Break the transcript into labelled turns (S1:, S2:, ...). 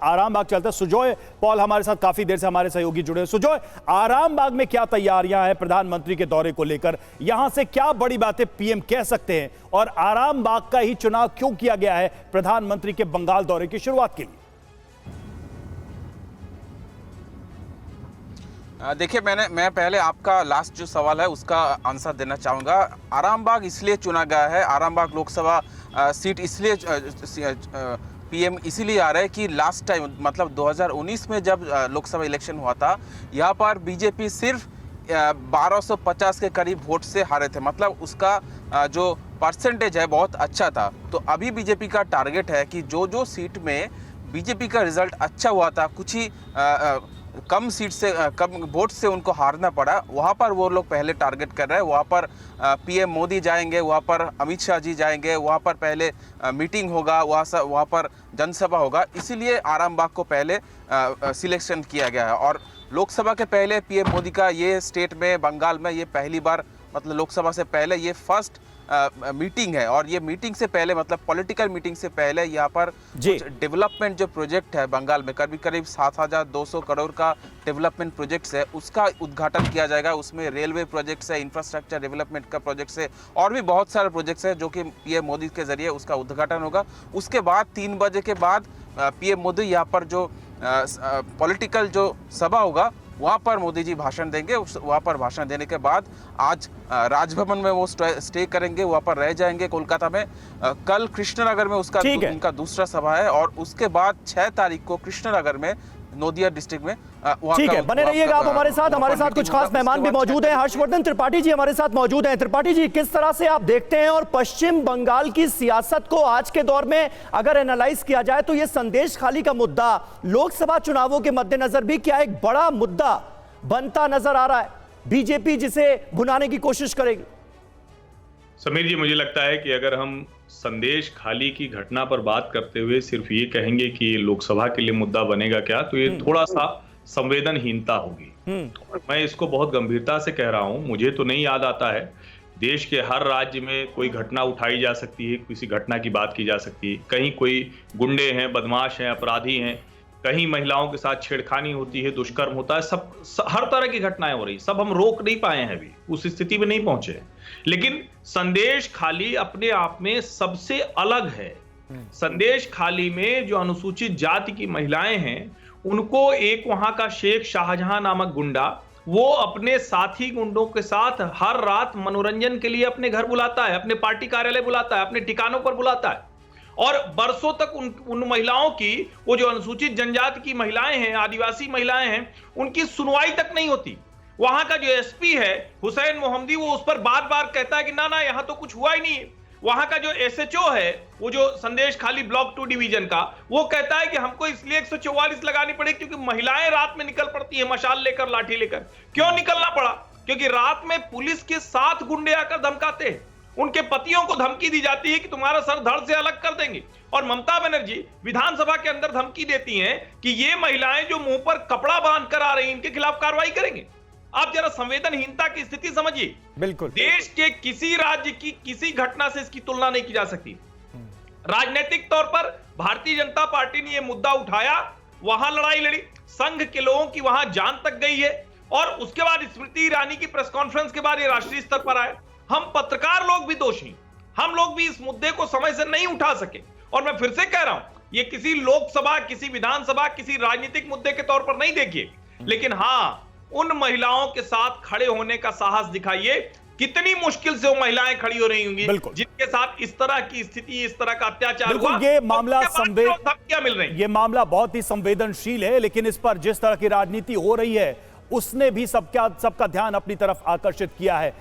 S1: आरामबाग चलते हैं। सुजॉय पॉल हमारे साथ काफी देर से हमारे सहयोगी जुड़े हैं। सुजॉय, आरामबाग में क्या तैयारियां हैं प्रधानमंत्री के दौरे को लेकर? यहां से क्या बड़ी बातें पीएम कह सकते हैं और आरामबाग का ही चुनाव क्यों किया गया है प्रधानमंत्री के बंगाल दौरे की शुरुआत के लिए?
S2: देखिए, मैं पहले आपका लास्ट जो सवाल है उसका आंसर देना चाहूँगा। आरामबाग इसलिए चुना गया है, आरामबाग लोकसभा सीट इसलिए पीएम इसीलिए आ रहा है कि लास्ट टाइम मतलब 2019 में जब लोकसभा इलेक्शन हुआ था, यहाँ पर बीजेपी सिर्फ 1250 के करीब वोट से हारे थे। मतलब उसका जो परसेंटेज है बहुत अच्छा था। तो अभी बीजेपी का टारगेट है कि जो सीट में बीजेपी का रिजल्ट अच्छा हुआ था, कुछ ही कम सीट से कम वोट से उनको हारना पड़ा, वहाँ पर वो लोग पहले टारगेट कर रहे हैं। वहाँ पर पीएम मोदी जाएंगे, वहाँ पर अमित शाह जी जाएंगे, वहाँ पर पहले मीटिंग होगा, वहाँ पर जनसभा होगा। इसीलिए आरामबाग को पहले सिलेक्शन किया गया है। और लोकसभा के पहले पीएम मोदी का ये स्टेट में, बंगाल में ये पहली बार, मतलब लोकसभा से पहले ये फर्स्ट मीटिंग है। और ये मीटिंग से पहले, मतलब पॉलिटिकल मीटिंग से पहले, यहाँ पर कुछ डेवलपमेंट जो प्रोजेक्ट है बंगाल में, करीब 7200 करोड़ का डेवलपमेंट प्रोजेक्ट्स है, उसका उद्घाटन किया जाएगा। उसमें रेलवे प्रोजेक्ट्स है, इंफ्रास्ट्रक्चर डेवलपमेंट का प्रोजेक्ट्स है, और भी बहुत सारे प्रोजेक्ट्स है जो कि पीएम मोदी के जरिए उसका उद्घाटन होगा। उसके बाद 3 बजे के बाद पीएम मोदी यहाँ पर जो पॉलिटिकल जो सभा होगा वहाँ पर मोदी जी भाषण देंगे। वहाँ पर भाषण देने के बाद आज राजभवन में वो स्टे करेंगे, वहाँ पर रह जाएंगे कोलकाता में। कल कृष्णनगर में उनका दूसरा सभा है, और उसके बाद 6 तारीख को कृष्णनगर में, नोदिया डिस्ट्रिक्ट में।
S1: ठीक है, बने रहिएगा आप हमारे साथ कुछ खास मेहमान भी मौजूद हैं। हर्षवर्धन त्रिपाठी जी हमारे साथ मौजूद हैं। त्रिपाठी जी, किस तरह से आप देखते हैं और पश्चिम बंगाल की सियासत को आज के दौर में अगर एनालाइज किया जाए तो ये संदेश खाली का मुद्दा लोकसभा चुनावों के मद्देनजर भी क्या एक बड़ा मुद्दा बनता नजर आ रहा है? बीजेपी जिसे भुनाने की कोशिश करेगी।
S3: समीर जी, मुझे लगता है कि अगर हम संदेश खाली की घटना पर बात करते हुए सिर्फ ये कहेंगे कि ये लोकसभा के लिए मुद्दा बनेगा क्या, तो ये थोड़ा सा संवेदनहीनता होगी। और मैं इसको बहुत गंभीरता से कह रहा हूं। मुझे तो नहीं याद आता है देश के हर राज्य में कोई घटना उठाई जा सकती है, किसी घटना की बात की जा सकती है। कहीं कोई गुंडे हैं, बदमाश हैं, अपराधी हैं, कहीं महिलाओं के साथ छेड़खानी होती है, दुष्कर्म होता है, हर तरह की घटनाएं हो रही। सब हम रोक नहीं पाए हैं, अभी उस स्थिति में नहीं पहुंचे। लेकिन संदेश खाली अपने आप में सबसे अलग है। संदेश खाली में जो अनुसूचित जाति की महिलाएं हैं, उनको एक वहां का शेख शाहजहां नामक गुंडा, वो अपने साथी गुंडों के साथ हर रात मनोरंजन के लिए अपने घर बुलाता है, अपने पार्टी कार्यालय बुलाता है, अपने ठिकानों पर बुलाता है। और बरसों तक उन महिलाओं की, वो जो अनुसूचित जनजाति की महिलाएं हैं, आदिवासी महिलाएं हैं, उनकी सुनवाई तक नहीं होती। वहां का जो एसपी है हुसैन मोहम्मदी, वो उस पर बार बार कहता है कि ना यहां तो कुछ हुआ ही नहीं है। वहां का जो एसएचओ है, वो जो संदेश खाली ब्लॉक 2 डिवीजन का, वो कहता है कि हमको इसलिए 144 लगानी पड़ी क्योंकि महिलाएं रात में निकल पड़ती है मशाल लेकर, लाठी लेकर। क्यों निकलना पड़ा? क्योंकि रात में पुलिस के 7 गुंडे आकर धमकाते हैं। उनके पतियों को धमकी दी जाती है कि तुम्हारा सर धड़ से अलग कर देंगे। और ममता बनर्जी विधानसभा के अंदर धमकी देती हैं कि ये महिलाएं जो मुंह पर कपड़ा बांध कर आ रही हैं, इनके खिलाफ कार्रवाई करेंगे। आप जरा संवेदनहीनता की स्थिति समझिए।
S1: बिल्कुल,
S3: देश के किसी राज्य की किसी घटना से इसकी तुलना नहीं की जा सकती। राजनीतिक तौर पर भारतीय जनता पार्टी ने यह मुद्दा उठाया, वहां लड़ाई लड़ी, संघ के लोगों की वहां जान तक गई है। और उसके बाद स्मृति ईरानी की प्रेस कॉन्फ्रेंस के बाद ये राष्ट्रीय स्तर पर आया। हम पत्रकार लोग भी दोषी, हम लोग भी इस मुद्दे को समय से नहीं उठा सके। और मैं फिर से कह रहा हूं, ये किसी लोकसभा, किसी विधानसभा, किसी राजनीतिक मुद्दे के तौर पर नहीं देखिए, लेकिन हां, उन महिलाओं के साथ खड़े होने का साहस दिखाइए। कितनी मुश्किल से वो महिलाएं खड़ी हो रही होंगी जिनके साथ इस तरह की स्थिति, इस तरह का अत्याचार हुआ।
S1: ये मामला
S3: मिल रही,
S1: ये मामला बहुत ही संवेदनशील है, लेकिन इस पर जिस तरह की राजनीति हो रही है उसने भी सबका ध्यान अपनी तरफ आकर्षित किया है।